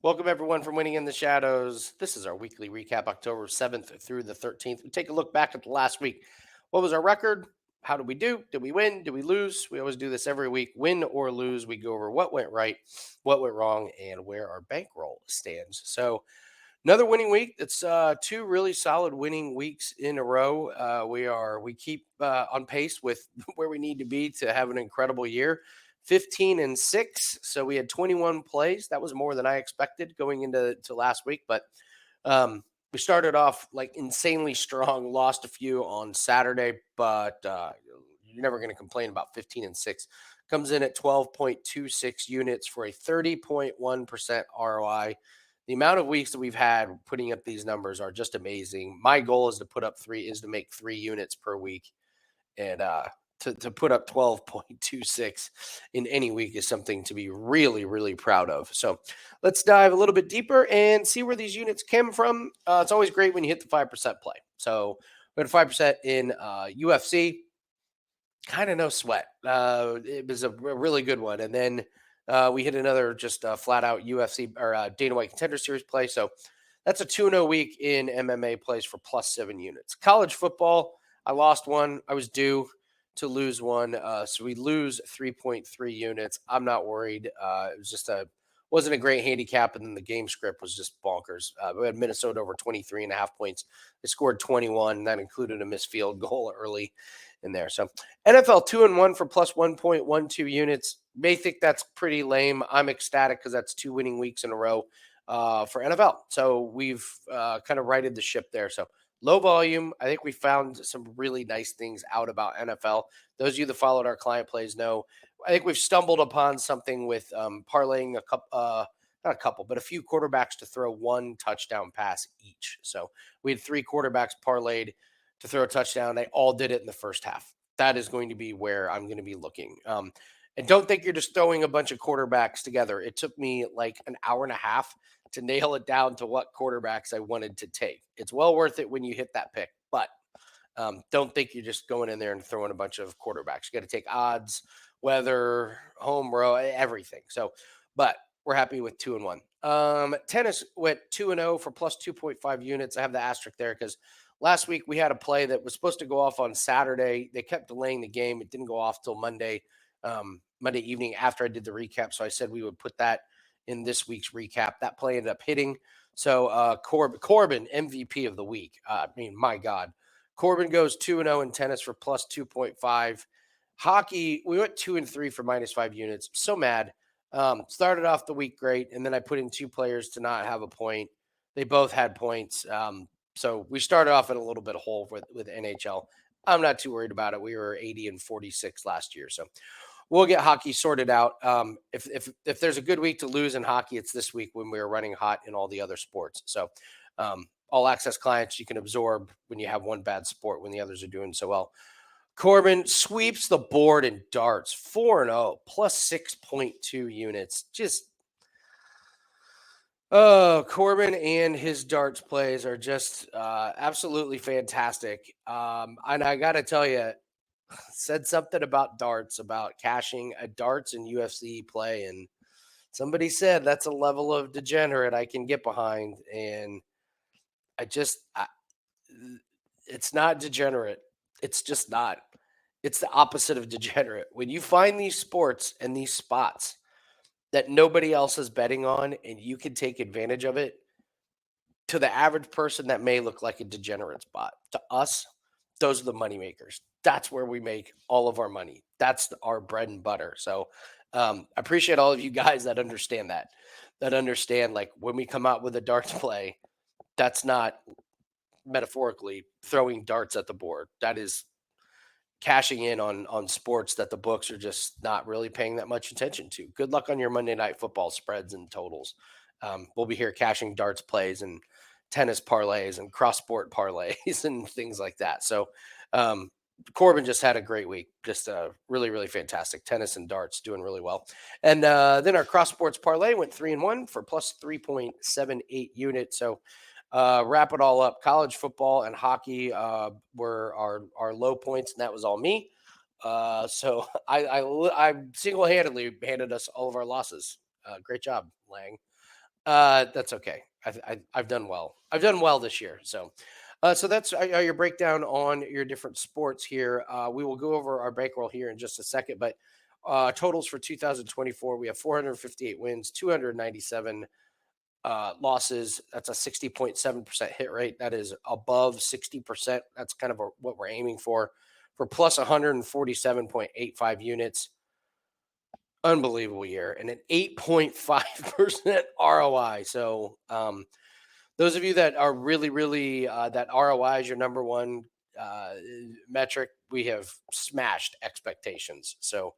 Welcome, everyone, from Winning in the Shadows. This is our weekly recap, October 7th through the 13th. We take a look back at the last week. What was our record? How did we do? Did we win? Did we lose? We always do this every week. Win or lose, we go over what went right, what went wrong, and where our bankroll stands. So, another winning week. It's two really solid winning weeks in a row. We keep on pace with where we need to be to have an incredible year. 15-6. So we had 21 plays. That was more than I expected going into last week. But we started off like insanely strong. Lost a few on Saturday, but you're never going to complain about 15-6. Comes in at 12.26 units for a 30.1% ROI. The amount of weeks that we've had putting up these numbers are just amazing. My goal is to make 3 units per week, and to put up 12.26 in any week is something to be really, really proud of. So let's dive a little bit deeper and see where these units came from. It's always great when you hit the 5% play. So we had 5% in UFC, kind of no sweat. It was a really good one. And then we hit another just flat out UFC or Dana White Contender Series play. So that's a 2-0 week in MMA plays for +7 units. College football, I lost one. I was due to lose one. So we lose 3.3 units. I'm not worried. It was just wasn't a great handicap. And then the game script was just bonkers. We had Minnesota over 23.5 points. They scored 21. And that included a missed field goal early in there. So NFL 2-1 for +1.12 units. May think that's pretty lame. I'm ecstatic because that's 2 winning weeks in a row for NFL. So we've kind of righted the ship there. So low volume. I think we found some really nice things out about NFL. Those of you that followed our client plays know. I think we've stumbled upon something with parlaying a couple, not a couple, but a few quarterbacks to throw 1 touchdown pass each. So we had 3 quarterbacks parlayed to throw a touchdown. They all did it in the first half. That is going to be where I'm going to be looking. And don't think you're just throwing a bunch of quarterbacks together. It took me like an hour and a half to nail it down to what quarterbacks I wanted to take. It's well worth it when you hit that pick, but don't think you're just going in there and throwing a bunch of quarterbacks. You got to take odds, weather, home row, everything. So, but we're happy with 2-1. Tennis went 2-0 for +2.5 units. I have the asterisk there because last week we had a play that was supposed to go off on Saturday. They kept delaying the game. It didn't go off till Monday evening after I did the recap. So I said we would put that in this week's recap. That play ended up hitting. So Corbin, MVP of the week. I mean, my God. Corbin goes 2-0 in tennis for +2.5. Hockey, we went 2-3 for -5 units. So mad. Started off the week great, and then I put in 2 players to not have a point. They both had points. So we started off in a little bit of hole with NHL. I'm not too worried about it. We were 80-46 last year, so we'll get hockey sorted out. If there's a good week to lose in hockey, it's this week when we were running hot in all the other sports. So all access clients you can absorb when you have one bad sport when the others are doing so well. Corbin sweeps the board in darts 4-0 +6.2 units. Just oh, Corbin and his darts plays are just absolutely fantastic. And I got to tell you, said something about darts, about cashing a darts and UFC play. And somebody said that's a level of degenerate I can get behind. And I just, I, it's not degenerate. It's just not. It's the opposite of degenerate. When you find these sports and these spots that nobody else is betting on and you can take advantage of it, to the average person that may look like a degenerate spot. To us, those are the money makers. That's where we make all of our money. That's our bread and butter. So I appreciate all of you guys that understand that understand like when we come out with a darts play, that's not metaphorically throwing darts at the board. That is cashing in on sports that the books are just not really paying that much attention to. Good luck on your Monday night football spreads and totals. We'll be here cashing darts plays and tennis parlays and cross sport parlays and things like that. So Corbin just had a great week. Just really, really fantastic. Tennis and darts doing really well. And then our cross sports parlay went 3-1 for +3.78 units. So wrap it all up. College football and hockey were our low points, and that was all me. So I single-handedly handed us all of our losses. Great job, Lang. That's okay. I've done well. I've done well this year. So that's your breakdown on your different sports here. We will go over our bankroll here in just a second, but totals for 2024, we have 458 wins, 297 losses. That's a 60.7% hit rate. That is above 60%. That's kind of what we're aiming for plus 147.85 units. Unbelievable year and an 8.5% ROI. So, those of you that are really that ROI is your number one uh, metric, we have smashed expectations. So,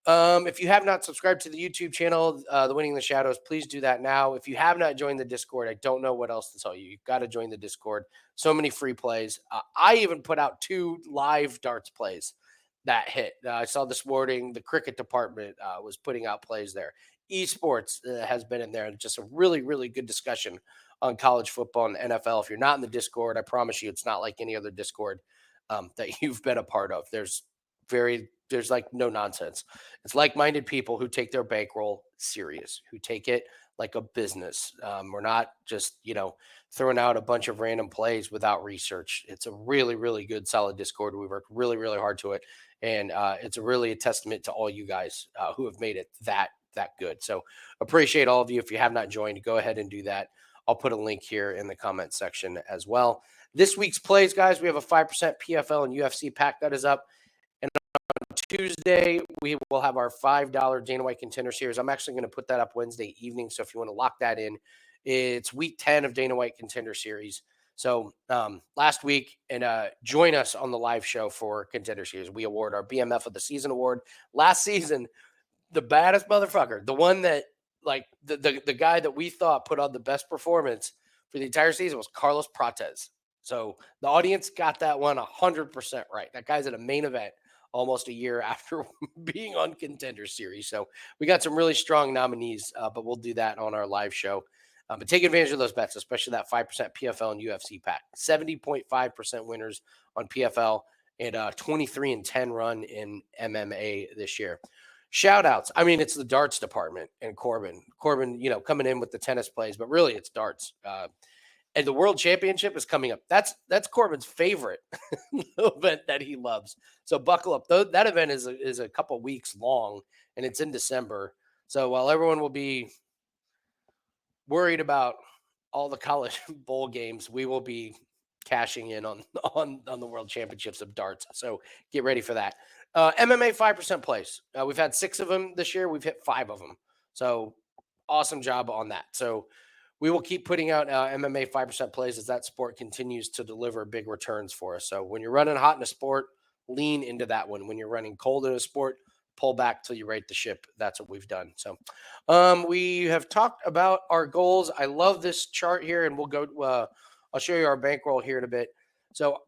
if you have not subscribed to the YouTube channel, The Winning the Shadows, please do that now. If you have not joined the Discord, I don't know what else to tell you. You've got to join the Discord. So many free plays. I even put out 2 live darts plays that hit. I saw this morning the cricket department was putting out plays there. Esports has been in there, and just a really good discussion on college football and NFL. If you're not in the Discord, I promise you, it's not like any other Discord that you've been a part of. There's like no nonsense. It's like-minded people who take their bankroll serious, who take it like a business. We're not just throwing out a bunch of random plays without research. It's a really good, solid Discord. We worked really hard to it, and it's really a testament to all you guys who have made it that good. So appreciate all of you. If you have not joined, go ahead and do that. I'll put a link here in the comment section as well. This week's plays, guys, we have a 5% PFL and UFC pack that is up. Tuesday, we will have our $5 Dana White Contender Series. I'm actually going to put that up Wednesday evening. So if you want to lock that in, it's week 10 of Dana White Contender Series. So last week, and join us on the live show for Contender Series. We award our BMF of the Season award. Last season, the baddest motherfucker, the one that, like, the guy that we thought put on the best performance for the entire season was Carlos Prates. So the audience got that one 100% right. That guy's at a main event almost a year after being on Contender Series. So we got some really strong nominees, but we'll do that on our live show. But take advantage of those bets, especially that 5% PFL and UFC pack. 70.5% winners on PFL and 23-10 run in MMA this year. Shout outs. I mean, it's the darts department and Corbin. Corbin, coming in with the tennis plays, but really it's darts. And the World Championship is coming up. That's Corbin's favorite event that he loves. So buckle up. That event is a couple weeks long, and it's in December. So while everyone will be worried about all the college bowl games, we will be cashing in on the World Championships of darts. So get ready for that. MMA 5% plays. We've had 6 of them this year. We've hit 5 of them. So awesome job on that. So we will keep putting out MMA 5% plays as that sport continues to deliver big returns for us. So when you're running hot in a sport, lean into that one. When you're running cold in a sport, pull back till you right the ship. That's what we've done. So we have talked about our goals. I love this chart here, and we'll go. I'll show you our bankroll here in a bit. So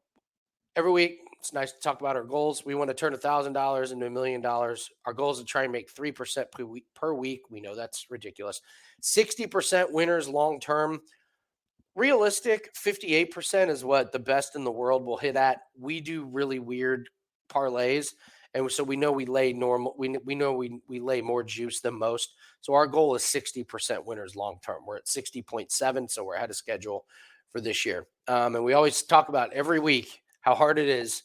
every week, it's nice to talk about our goals. We want to turn $1,000 into $1 million. Our goal is to try and make 3% per week. We know that's ridiculous. 60% winners long term. Realistic, 58% is what the best in the world will hit at. We do really weird parlays, and so we know we lay normal. We know we lay more juice than most. So our goal is 60% winners long term. We're at 60.7, so we're ahead of schedule for this year. And we always talk about every week how hard it is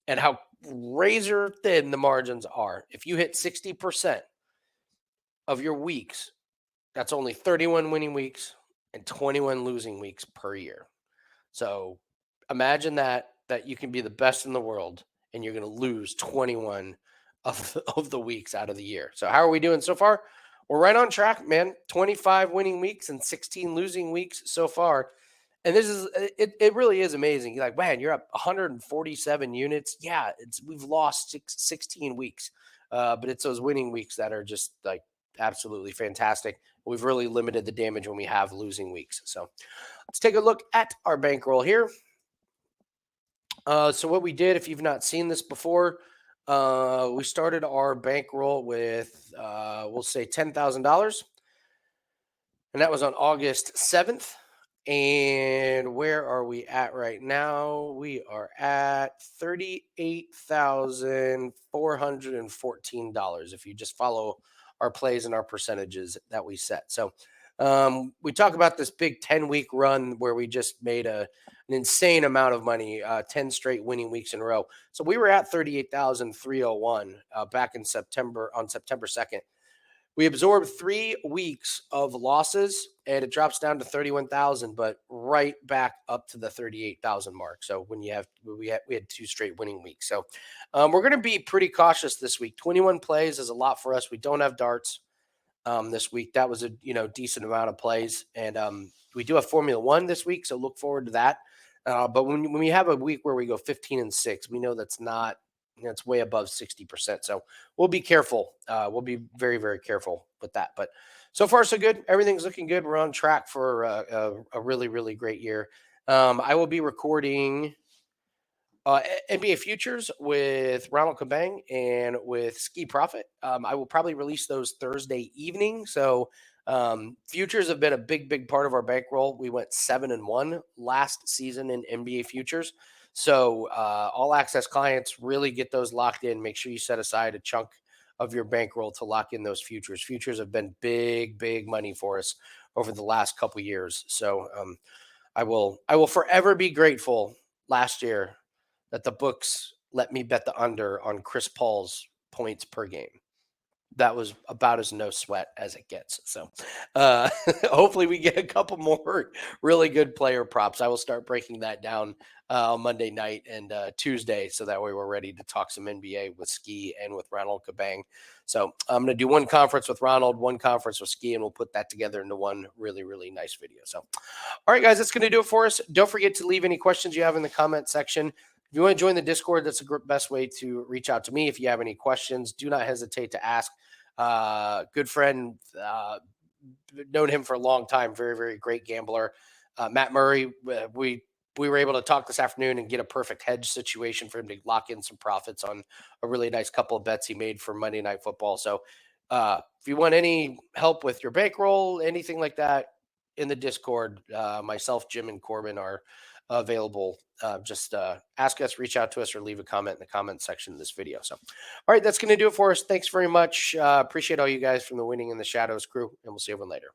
and how razor thin the margins are. If you hit 60% of your weeks, that's only 31 winning weeks and 21 losing weeks per year. So imagine that you can be the best in the world and you're going to lose 21 of the weeks out of the year. So how are we doing so far? We're right on track, man. 25 winning weeks and 16 losing weeks so far. And this is it really is amazing. You're like, man, you're up 147 units. Yeah, we've lost 16 weeks. But it's those winning weeks that are just like absolutely fantastic. We've really limited the damage when we have losing weeks. So let's take a look at our bankroll here. So what we did, if you've not seen this before, we started our bankroll with, we'll say $10,000. And that was on August 7th. And where are we at right now? We are at $38,414 if you just follow our plays and our percentages that we set. So We talk about this big 10-week run where we just made an insane amount of money, 10 straight winning weeks in a row. So we were at 38,301 back in September, on September 2nd. We absorbed 3 weeks of losses, and it drops down to 31,000, but right back up to the 38,000 mark. So when you have we had 2 straight winning weeks. So we're going to be pretty cautious this week. 21 plays is a lot for us. We don't have darts this week. That was a decent amount of plays, and we do have Formula One this week, so look forward to that. But when we have a week where we go 15-6, we know that's not it's way above 60%. So we'll be careful. We'll be very, very careful with that. But so far, so good. Everything's looking good. We're on track for a really, really great year. I will be recording NBA futures with Ronald Kabang and with Ski Profit. I will probably release those Thursday evening. So futures have been a big, big part of our bankroll. We went 7-1 last season in NBA futures. So all access clients really get those locked in. Make sure you set aside a chunk of your bankroll to lock in those futures. Futures have been big, big money for us over the last couple years. So I will forever be grateful last year that the books let me bet the under on Chris Paul's points per game. That was about as no sweat as it gets. So hopefully we get a couple more really good player props. I will start breaking that down on Monday night and Tuesday, so that way we're ready to talk some NBA with Ski and with Ronald Kabang. So I'm going to do one conference with Ronald, one conference with Ski, and we'll put that together into one really, really nice video. So, all right, guys, that's going to do it for us. Don't forget to leave any questions you have in the comment section. If you want to join the Discord, that's the best way to reach out to me. If you have any questions, do not hesitate to ask. Good friend, known him for a long time. Very, very great gambler. Matt Murray, we were able to talk this afternoon and get a perfect hedge situation for him to lock in some profits on a really nice couple of bets he made for Monday Night Football. So if you want any help with your bankroll, anything like that, in the Discord, myself, Jim, and Corbin are available. Just ask us, reach out to us, or leave a comment in the comment section of this video. So, all right, that's going to do it for us. Thanks very much. Appreciate all you guys from the Winning in the Shadows crew, and we'll see everyone later.